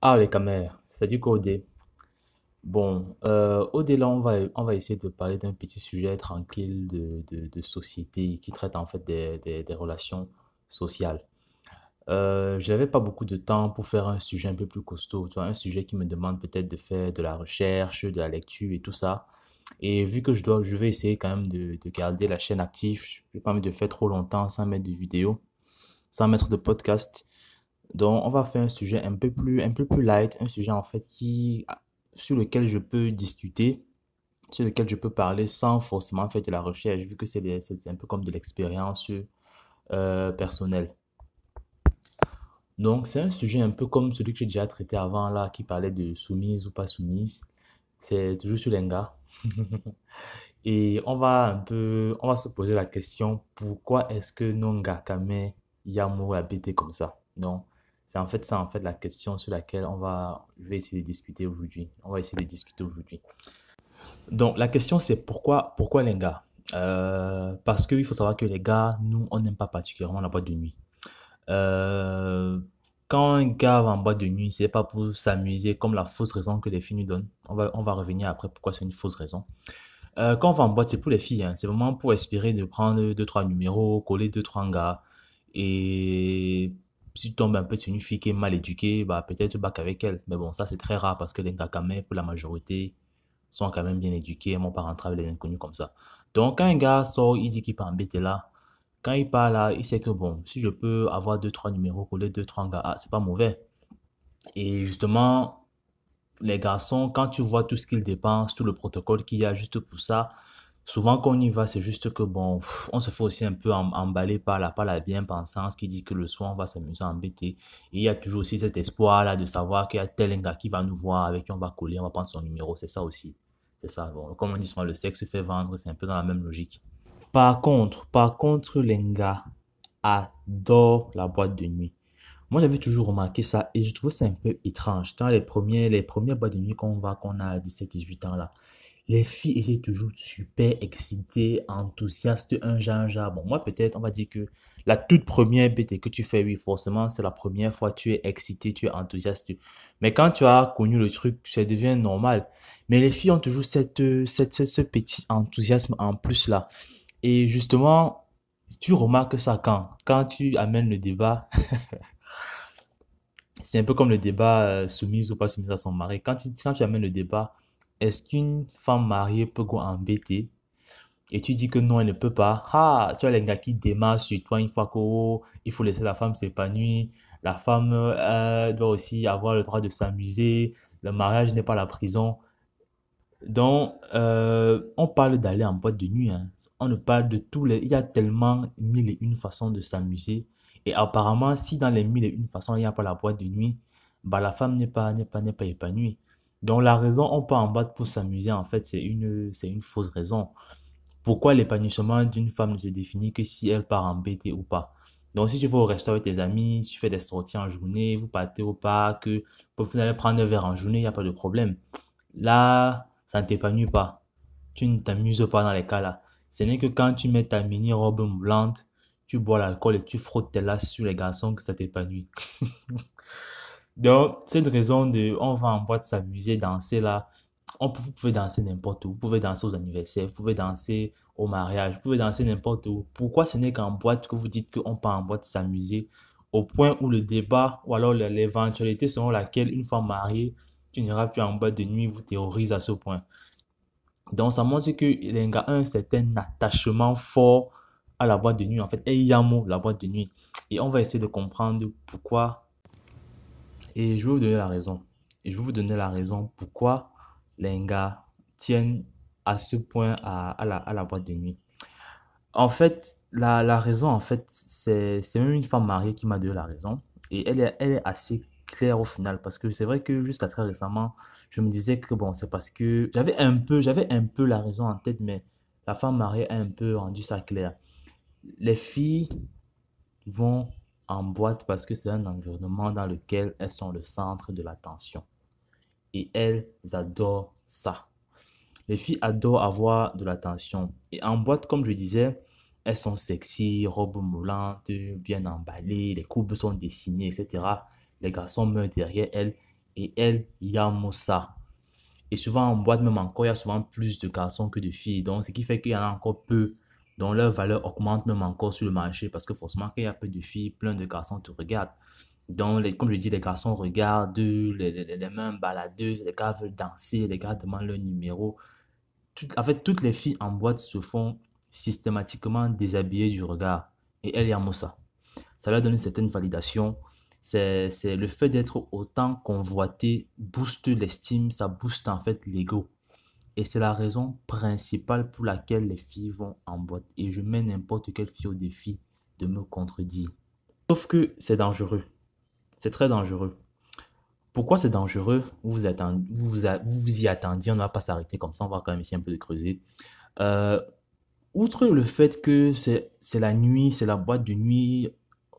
Ah, les caméras, c'est-à-dire qu'OD. Bon, OD, là, on va essayer de parler d'un petit sujet tranquille de société qui traite en fait des relations sociales. Je n'avais pas beaucoup de temps pour faire un sujet un peu plus costaud, tu vois, un sujet qui me demande peut-être de faire de la recherche, de la lecture et tout ça. Et vu que je vais essayer quand même de garder la chaîne active, je n'ai pas envie de faire trop longtemps sans mettre de vidéos, sans mettre de podcast. Donc, on va faire un sujet un peu plus light, un sujet en fait sur lequel je peux discuter, sur lequel je peux parler sans forcément faire de la recherche, vu que c'est un peu comme de l'expérience personnelle. Donc, c'est un sujet un peu comme celui que j'ai déjà traité avant là, qui parlait de soumise ou pas soumise. C'est toujours sur l'enga. Et on va se poser la question, pourquoi est-ce que Nonga Kame Yamo a bêté comme ça? Donc, c'est en fait ça, en fait, la question sur laquelle je vais essayer de discuter aujourd'hui. On va essayer de discuter aujourd'hui. Donc, la question c'est pourquoi les gars? Parce qu'il faut savoir que les gars, nous, on n'aime pas particulièrement la boîte de nuit. Euh, Quand un gars va en boîte de nuit, c'est pas pour s'amuser comme la fausse raison que les filles nous donnent. On va revenir après pourquoi c'est une fausse raison. Quand on va en boîte, c'est pour les filles, hein. C'est vraiment pour espérer de prendre deux, trois numéros, coller deux, trois gars. Et si tu tombes un peu sur une fille qui est mal éduquée, bah, peut-être tu back avec elle. Mais bon, ça, c'est très rare parce que les gars, quand même, pour la majorité, sont quand même bien éduqués. Ils vont pas rentrer avec les inconnus comme ça. Donc, quand un gars sort, il dit qu'il peut embêter là. Quand il part là, il sait que bon, si je peux avoir deux, trois numéros, coller deux, trois gars, ah, c'est pas mauvais. Et justement, les garçons, quand tu vois tout ce qu'ils dépensent, tout le protocole qu'il y a juste pour ça, souvent quand on y va, c'est juste que bon, on se fait aussi un peu emballer par la bien-pensance qui dit que le soir on va s'amuser à embêter. Et il y a toujours aussi cet espoir là de savoir qu'il y a tel gars qui va nous voir, avec qui on va coller, on va prendre son numéro, c'est ça aussi. C'est ça. Bon, comme on dit souvent, le sexe se fait vendre, c'est un peu dans la même logique. Par contre, les gars adorent la boîte de nuit. Moi, j'avais toujours remarqué ça et je trouvais ça un peu étrange. Dans les premières boîtes de nuit qu'on a à 17-18 ans là, les filles étaient toujours super excitées, enthousiastes, un genre. Bon, moi, peut-être, on va dire que la toute première bête que tu fais, oui, forcément, c'est la première fois, tu es excité, tu es enthousiaste. Mais quand tu as connu le truc, ça devient normal. Mais les filles ont toujours ce petit enthousiasme en plus là. Et justement, tu remarques ça quand tu amènes le débat. C'est un peu comme le débat soumise ou pas soumise à son mari. Quand tu amènes le débat, est-ce qu'une femme mariée peut go embêter? Et tu dis que non, elle ne peut pas. Ah, tu as les gars qui démarrent sur toi une fois qu'il faut laisser la femme s'épanouir. La femme doit aussi avoir le droit de s'amuser. Le mariage n'est pas la prison. Donc, on parle d'aller en boîte de nuit, hein. On ne parle de tous les... Il y a tellement mille et une façons de s'amuser. Et apparemment, si dans les mille et une façons, il n'y a pas la boîte de nuit, bah, la femme n'est pas épanouie. Donc, la raison, on part en boîte pour s'amuser, en fait, c'est une fausse raison. Pourquoi l'épanouissement d'une femme ne se définit que si elle part en BT ou pas? Donc, si tu vas au resto avec tes amis, si tu fais des sorties en journée, vous partez au parc, vous allez prendre un verre en journée, il n'y a pas de problème. Là, ça ne t'épanouit pas. Tu ne t'amuses pas dans les cas là. Ce n'est que quand tu mets ta mini robe moulante, tu bois l'alcool et tu frottes tes lasses sur les garçons que ça t'épanouit. Donc, cette raison de on va en boîte s'amuser, danser là, vous pouvez danser n'importe où. Vous pouvez danser aux anniversaires, vous pouvez danser au mariage, vous pouvez danser n'importe où. Pourquoi ce n'est qu'en boîte que vous dites qu'on part en boîte s'amuser au point où le débat ou alors l'éventualité selon laquelle une femme mariée, tu n'iras plus en boîte de nuit, vous terrorise à ce point. Donc, ça montre que les gars ont un certain attachement fort à la boîte de nuit. En fait, et Yamo, la boîte de nuit. Et on va essayer de comprendre pourquoi. Et je vais vous donner la raison. Et je vais vous donner la raison pourquoi les gars tiennent à ce point à la boîte de nuit. En fait, la raison, en fait, c'est même une femme mariée qui m'a donné la raison. Et elle est assez claire au final. Parce que c'est vrai que jusqu'à très récemment, je me disais que bon, c'est parce que j'avais un peu la raison en tête, mais la femme mariée a un peu rendu ça clair. Les filles vont en boîte parce que c'est un environnement dans lequel elles sont le centre de l'attention. Et elles adorent ça. Les filles adorent avoir de l'attention. Et en boîte, comme je disais, elles sont sexy, robes moulantes, bien emballées, les courbes sont dessinées, etc. Les garçons meurent derrière elles. et elle, Yamosa. Et souvent en boîte même encore, il y a souvent plus de garçons que de filles. Donc, ce qui fait qu'il y en a encore peu dont leur valeur augmente même encore sur le marché parce que forcément, quand il y a peu de filles, plein de garçons te regardent. Donc, comme je dis, les garçons regardent, les mains baladeuses, les gars veulent danser, les gars demandent leur numéro. En fait, toutes les filles en boîte se font systématiquement déshabiller du regard. Et elle, Yamosa. Ça leur donne une certaine validation. C'est le fait d'être autant convoité booste l'estime, ça booste en fait l'ego. Et c'est la raison principale pour laquelle les filles vont en boîte. Et je mets n'importe quelle fille au défi de me contredire. Sauf que c'est dangereux. C'est très dangereux. Pourquoi c'est dangereux? Vous vous y attendiez, on ne va pas s'arrêter comme ça, on va quand même essayer un peu de creuser. Euh, Outre le fait que c'est la nuit, c'est la boîte de nuit,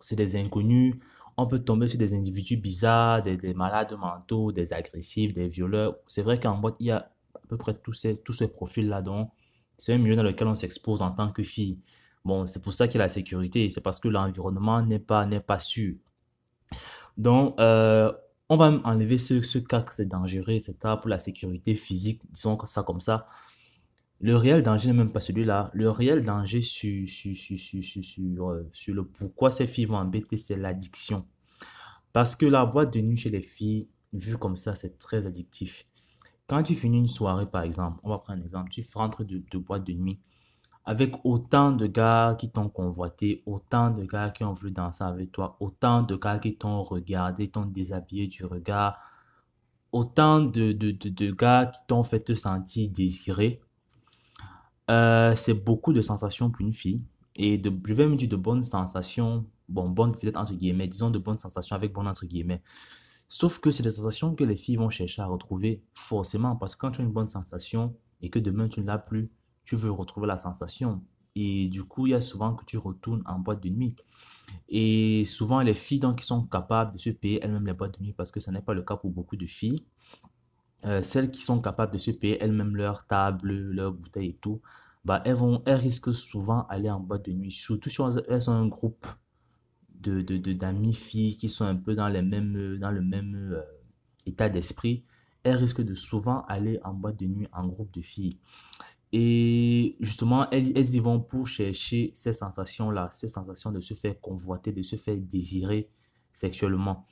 c'est des inconnus, on peut tomber sur des individus bizarres, des malades mentaux, des agressifs, des violeurs. C'est vrai qu'en boîte, il y a à peu près tous ces profils-là. Donc, c'est un milieu dans lequel on s'expose en tant que fille. Bon, c'est pour ça qu'il y a la sécurité. C'est parce que l'environnement n'est pas sûr. Donc, on va enlever ce cas que c'est dangereux, c'est tard pour la sécurité physique, disons ça comme ça. Le réel danger n'est même pas celui-là. Le réel danger sur le pourquoi ces filles vont embêter, c'est l'addiction. Parce que la boîte de nuit chez les filles, vu comme ça, c'est très addictif. Quand tu finis une soirée, par exemple, on va prendre un exemple, tu rentres de boîte de nuit avec autant de gars qui t'ont convoité, autant de gars qui ont voulu danser avec toi, autant de gars qui t'ont regardé, t'ont déshabillé du regard, autant de gars qui t'ont fait te sentir désiré. C'est beaucoup de sensations pour une fille. Et je vais me dire de bonnes sensations, bon, bonnes peut-être entre guillemets, disons de bonnes sensations avec bonnes entre guillemets. Sauf que c'est des sensations que les filles vont chercher à retrouver forcément, parce que quand tu as une bonne sensation et que demain tu ne l'as plus, tu veux retrouver la sensation. Et du coup, il y a souvent que tu retournes en boîte de nuit. Et souvent, les filles donc, qui sont capables de se payer elles-mêmes les boîtes de nuit, parce que ce n'est pas le cas pour beaucoup de filles, celles qui sont capables de se payer elles-mêmes leur table, leur bouteille et tout, bah, elles risquent souvent aller en boîte de nuit, surtout si elles sont un groupe d'amis filles qui sont un peu dans le même état d'esprit. Elles risquent de souvent aller en boîte de nuit en groupe de filles. Et justement, elles y vont pour chercher ces sensations-là, ces sensations de se faire convoiter, de se faire désirer sexuellement.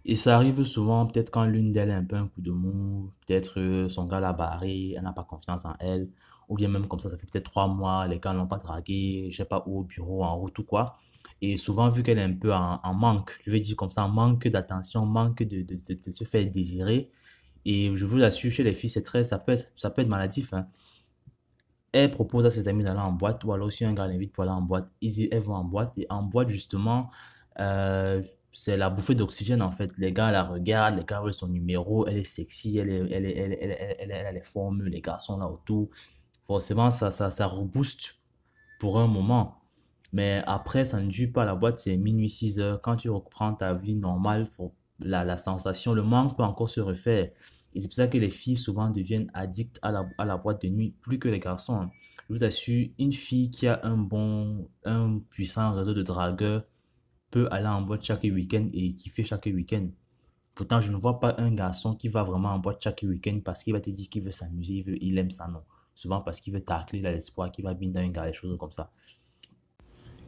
Et ça arrive souvent, peut-être quand l'une d'elles a un peu un coup de mou, peut-être son gars l'a barré, elle n'a pas confiance en elle, ou bien même comme ça fait peut-être 3 mois, les gars l'ont pas dragué, je sais pas où, au bureau, en route ou quoi. Et souvent, vu qu'elle est un peu en manque, je vais dire comme ça, en manque d'attention, manque de se faire désirer. Et je vous assure, chez les filles, ça peut être maladif, hein. Elle propose à ses amis d'aller en boîte, ou alors si un gars l'invite pour aller en boîte, elles vont en boîte. Et en boîte, justement, euh, c'est la bouffée d'oxygène en fait. Les gars la regardent, les gars veulent son numéro, elle est sexy, elle a les formes, les garçons là autour. Forcément, ça rebooste pour un moment. Mais après, ça ne dure pas. La boîte, c'est minuit 6 heures. Quand tu reprends ta vie normale, la sensation, le manque peut encore se refaire. Et c'est pour ça que les filles souvent deviennent addictes à la boîte de nuit, plus que les garçons, hein. Je vous assure, une fille qui a un puissant réseau de dragueurs peut aller en boîte chaque week-end et kiffer chaque week-end. Pourtant, je ne vois pas un garçon qui va vraiment en boîte chaque week-end parce qu'il va te dire qu'il veut s'amuser, il aime ça, non. Souvent parce qu'il veut tacler, il a l'espoir qu'il va bien dans une gare, des choses comme ça.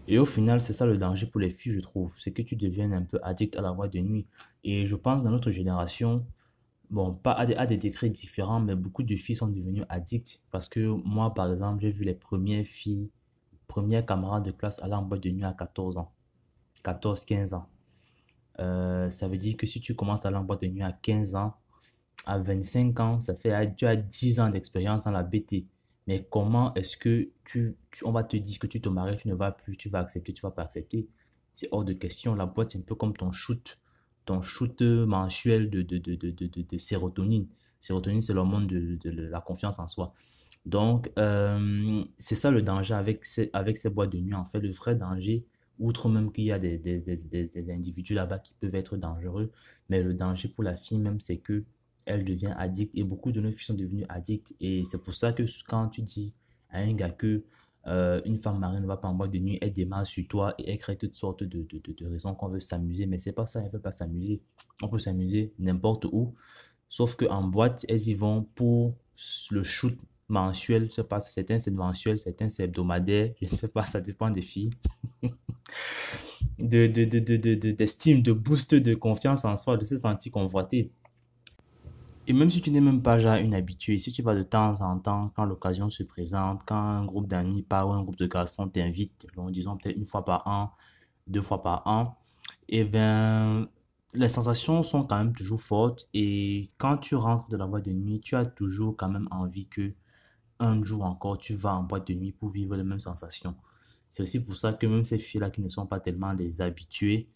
Et au final, c'est ça le danger pour les filles, je trouve. C'est que tu deviennes un peu addict à la boîte de nuit. Et je pense dans notre génération, bon, pas à des degrés différents, mais beaucoup de filles sont devenues addictes. Parce que moi, par exemple, j'ai vu les premières filles, premières camarades de classe aller en boîte de nuit à 14 ans, 14 15 ans. Ça veut dire que si tu commences à aller en boîte de nuit à 15 ans, à 25 ans, tu as 10 ans d'expérience dans la BT. Mais comment est-ce que on va te dire que tu te maries, tu ne vas plus, tu vas accepter, tu vas pas accepter? C'est hors de question. La boîte, c'est un peu comme ton shoot mensuel de sérotonine. Sérotonine, c'est l'hormone de la confiance en soi. Donc, c'est ça le danger avec ces boîtes de nuit. En fait, le vrai danger, outre même qu'il y a des individus là-bas qui peuvent être dangereux, mais le danger pour la fille même, c'est que elle devient addict et beaucoup de nos filles sont devenues addictes. Et c'est pour ça que quand tu dis à un gars que une femme mariée ne va pas en boîte de nuit, elle démarre sur toi et elle crée toutes sortes de raisons qu'on veut s'amuser, mais c'est pas ça, elle veut pas s'amuser. On peut s'amuser n'importe où, sauf qu'en boîte, elles y vont pour le shoot mensuel, je sais pas, certains c'est mensuel, certains c'est hebdomadaire, je ne sais pas, ça dépend des filles. D'estime, de boost de confiance en soi, de se sentir convoité. Et même si tu n'es même pas déjà une habituée, si tu vas de temps en temps, quand l'occasion se présente, quand un groupe d'amis part ou un groupe de garçons t'invite, donc disons peut-être une fois par an, deux fois par an, et ben les sensations sont quand même toujours fortes. Et quand tu rentres de la boîte de nuit, tu as toujours quand même envie que un jour encore, tu vas en boîte de nuit pour vivre les mêmes sensations. C'est aussi pour ça que même ces filles-là qui ne sont pas tellement des habituées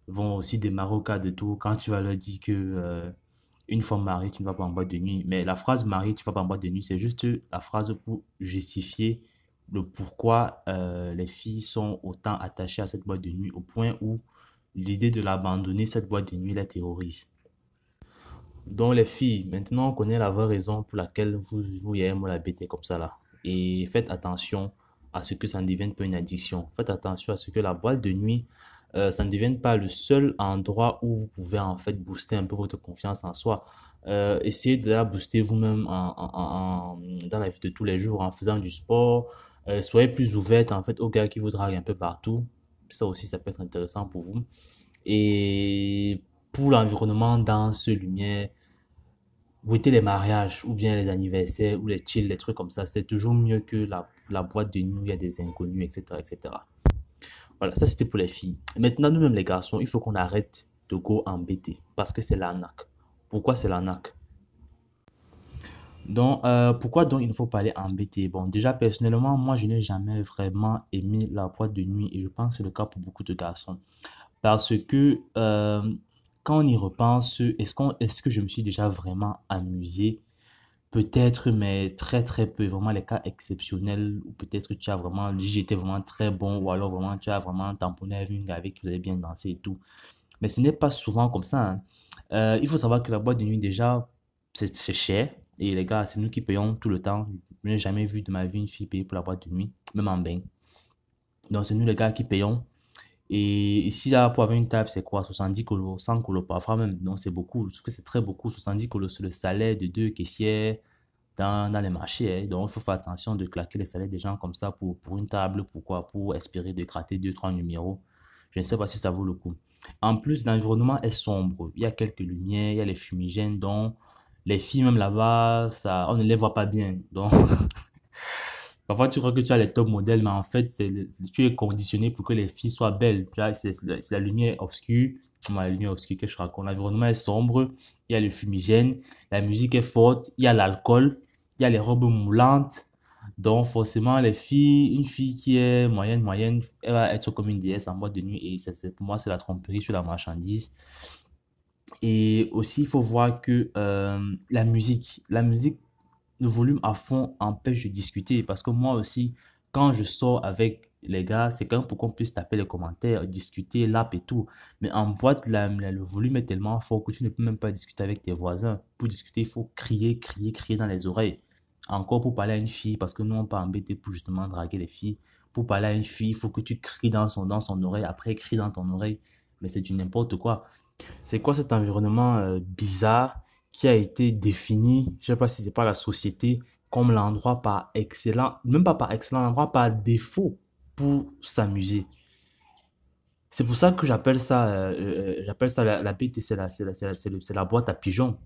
vont aussi démarrer au cas de tour quand tu vas leur dire que une fois marié, tu ne vas pas en boîte de nuit. Mais la phrase marié, tu ne vas pas en boîte de nuit, c'est juste la phrase pour justifier le pourquoi les filles sont autant attachées à cette boîte de nuit au point où l'idée de l'abandonner, cette boîte de nuit, la terrorise. Donc les filles, maintenant on connaît la vraie raison pour laquelle vous y moi la bête comme ça là. Et faites attention à ce que ça ne devienne pas une addiction. Faites attention à ce que la boîte de nuit, ça ne devienne pas le seul endroit où vous pouvez en fait booster un peu votre confiance en soi. Essayez de la booster vous-même dans la vie de tous les jours en faisant du sport. Soyez plus ouverte en fait aux gars qui vous draguent un peu partout. Ça aussi, ça peut être intéressant pour vous. Et pour l'environnement, danse, lumière, voter les mariages ou bien les anniversaires ou les chill, les trucs comme ça, c'est toujours mieux que la boîte de nuit où il y a des inconnus, etc., etc. Voilà, ça c'était pour les filles. Maintenant, nous-mêmes les garçons, il faut qu'on arrête de go embêter parce que c'est l'arnaque. Pourquoi c'est l'arnaque? Donc, pourquoi donc il ne faut pas aller embêter? Bon, déjà personnellement, moi je n'ai jamais vraiment aimé la boîte de nuit et je pense que c'est le cas pour beaucoup de garçons. Parce que quand on y repense, est-ce que je me suis déjà vraiment amusé? Peut-être, mais très très peu. Vraiment les cas exceptionnels où peut-être tu as vraiment, j'étais vraiment très bon ou alors vraiment tu as vraiment tamponné avec une gars avec qui vous avez bien dansé et tout. Mais ce n'est pas souvent comme ça, hein. Il faut savoir que la boîte de nuit déjà, c'est cher. Et les gars, c'est nous qui payons tout le temps. Je n'ai jamais vu de ma vie une fille payer pour la boîte de nuit, même en bain. Donc c'est nous les gars qui payons. Et ici, là, pour avoir une table, c'est quoi? 70 colos, 100 colos parfois même. Donc, c'est beaucoup. Je trouve que c'est très beaucoup. 70 colos, c'est le salaire de deux caissières dans les marchés, hein. Donc, il faut faire attention de claquer les salaires des gens comme ça pour une table. Pourquoi? Pour espérer de gratter deux, trois numéros. Je ne sais pas si ça vaut le coup. En plus, l'environnement est sombre. Il y a quelques lumières, il y a les fumigènes. Donc, les filles, même là-bas, ça, on ne les voit pas bien. Donc, parfois, tu crois que tu as les top modèles, mais en fait, tu es conditionné pour que les filles soient belles. Tu vois, c'est la lumière obscure. La lumière obscure que je raconte. L'environnement est sombre. Il y a le fumigène. La musique est forte. Il y a l'alcool. Il y a les robes moulantes. Donc, forcément, les filles, une fille qui est moyenne, elle va être comme une déesse en boîte de nuit. Et pour moi, c'est la tromperie sur la marchandise. Et aussi, il faut voir que la musique, le volume à fond empêche de discuter. Parce que moi aussi, quand je sors avec les gars, c'est quand même pour qu'on puisse taper les commentaires, discuter, l'app et tout. Mais en boîte, le volume est tellement fort que tu ne peux même pas discuter avec tes voisins. Pour discuter, il faut crier, crier, crier dans les oreilles. Encore pour parler à une fille, parce que nous, on pas embêté pour justement draguer les filles. Pour parler à une fille, il faut que tu cries dans son oreille, après crie dans ton oreille. Mais c'est du n'importe quoi. C'est quoi cet environnement bizarre qui a été défini, je sais pas si c'est par la société, comme l'endroit par excellent, même pas par excellent, l'endroit par défaut pour s'amuser. C'est pour ça que j'appelle ça la BT, c'est la boîte à pigeons.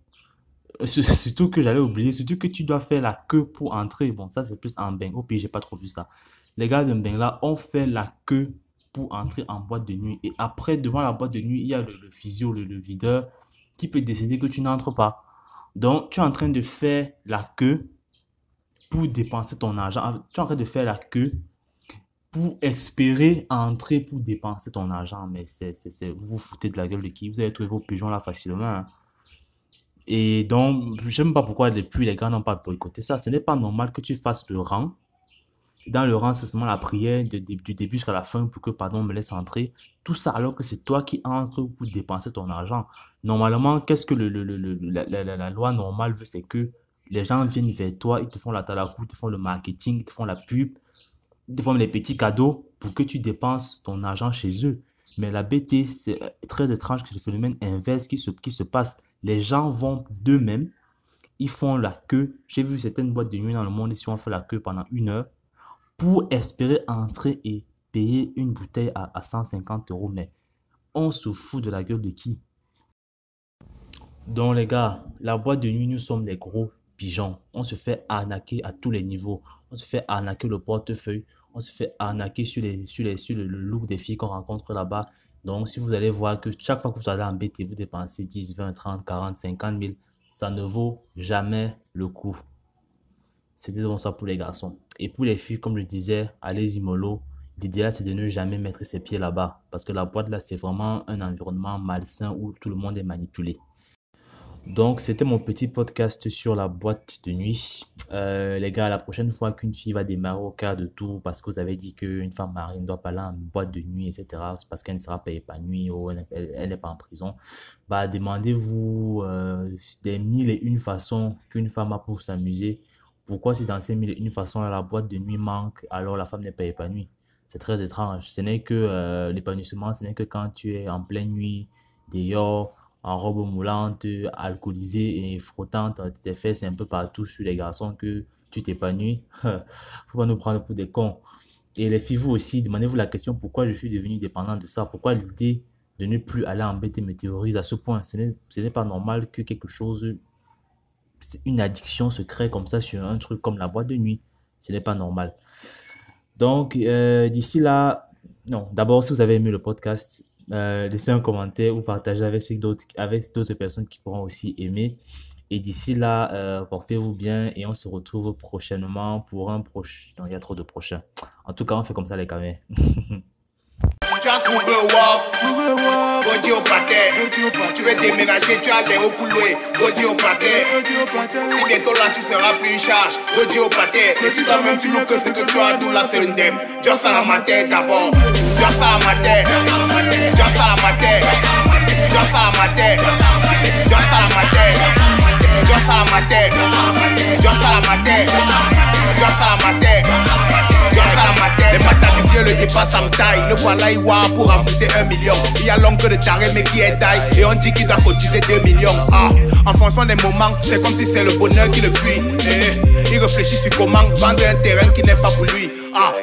Surtout que j'allais oublier, surtout que tu dois faire la queue pour entrer. Bon, ça c'est plus en bain. Au pire, j'ai pas trop vu ça. Les gars de bain là ont fait la queue pour entrer en boîte de nuit. Et après, devant la boîte de nuit, il y a le physio, le videur, qui peut décider que tu n'entres pas. Donc, tu es en train de faire la queue pour dépenser ton argent. Tu es en train de faire la queue pour espérer entrer pour dépenser ton argent. Mais vous vous foutez de la gueule de qui? Vous allez trouver vos pigeons là facilement, hein. Et donc, je ne sais pas pourquoi depuis les gars n'ont pas boycotté ça. Ce n'est pas normal que tu fasses le rang. Dans le rang, c'est seulement la prière du début jusqu'à la fin pour que, pardon, me laisse entrer. Tout ça alors que c'est toi qui entres pour dépenser ton argent. Normalement, qu'est-ce que la loi normale veut, c'est que les gens viennent vers toi, ils te font la talakou, ils te font le marketing, ils te font la pub Ils te font les petits cadeaux pour que tu dépenses ton argent chez eux. Mais la BT, c'est très étrange que le phénomène inverse qui se passe. Les gens vont d'eux-mêmes, ils font la queue. J'ai vu certaines boîtes de nuit dans le monde, ils ont fait la queue pendant 1 heure pour espérer entrer et payer une bouteille à 150 euros. Mais on se fout de la gueule de qui? Donc les gars, la boîte de nuit, nous sommes des gros pigeons. On se fait arnaquer à tous les niveaux. On se fait arnaquer le portefeuille. On se fait arnaquer sur le look des filles qu'on rencontre là-bas. Donc si vous allez voir que chaque fois que vous allez en BT, vous dépensez 10, 20, 30, 40, 50 000, ça ne vaut jamais le coup. C'était bon ça pour les garçons. Et pour les filles, comme je disais, allez-y mollo. L'idéal, c'est de ne jamais mettre ses pieds là-bas. Parce que la boîte là, c'est vraiment un environnement malsain où tout le monde est manipulé. Donc, c'était mon petit podcast sur la boîte de nuit. Les gars, la prochaine fois qu'une fille va démarrer au quart de tour parce que vous avez dit qu'une femme mariée ne doit pas aller en boîte de nuit, etc., c'est parce qu'elle ne sera pas épanouie ou elle n'est pas en prison, bah, demandez-vous des 1001 façons qu'une femme a pour s'amuser. Pourquoi si dans ces 1001 façons, la boîte de nuit manque, alors la femme n'est pas épanouie? C'est très étrange. Ce n'est que l'épanouissement, ce n'est que quand tu es en pleine nuit, dehors, en robe moulante, alcoolisée et frottante tes fesses un peu partout sur les garçons que tu t'épanouis. Faut pas nous prendre pour des cons. Et les filles, vous aussi, demandez-vous la question pourquoi je suis devenu dépendant de ça. Pourquoi l'idée de ne plus aller en BT me terrorise à ce point. Ce n'est pas normal que quelque chose, une addiction se crée comme ça sur un truc comme la boîte de nuit. Ce n'est pas normal. Donc, d'ici là, non, d'abord, si vous avez aimé le podcast, laissez un commentaire ou partagez avec d'autres personnes qui pourront aussi aimer. Et d'ici là, portez-vous bien et on se retrouve prochainement pour un prochain. Non, il y a trop de prochains. En tout cas, on fait comme ça les caméras. Tu as trouvé WAP, Body au paquet. Tu veux déménager, tu as les hauts couloirs, Body au paquet. Si bientôt là tu seras plus charge, Body au paquet. Mais si toi-même tu loues que ce que tu as, d'où la c'est une dème. Just à la matière d'abord, just à la matière, just à la matière, just à la matière, just à la matière, just à la matière, just à la matière, just à la matière. Les matas du Dieu le dépassent en taille. Le voilà il voit pour rembourser 1 million. Il y a l'oncle de taré mais qui est taille. Et on dit qu'il doit cotiser 2 millions. En fonction des moments, c'est comme si c'est le bonheur qui le fuit. Il réfléchit sur comment vendre un terrain qui n'est pas pour lui.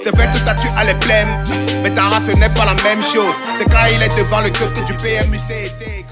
C'est vrai que toi tu as les blèmes, mais ta race ce n'est pas la même chose. C'est quand il est devant le kiosque du PMUC.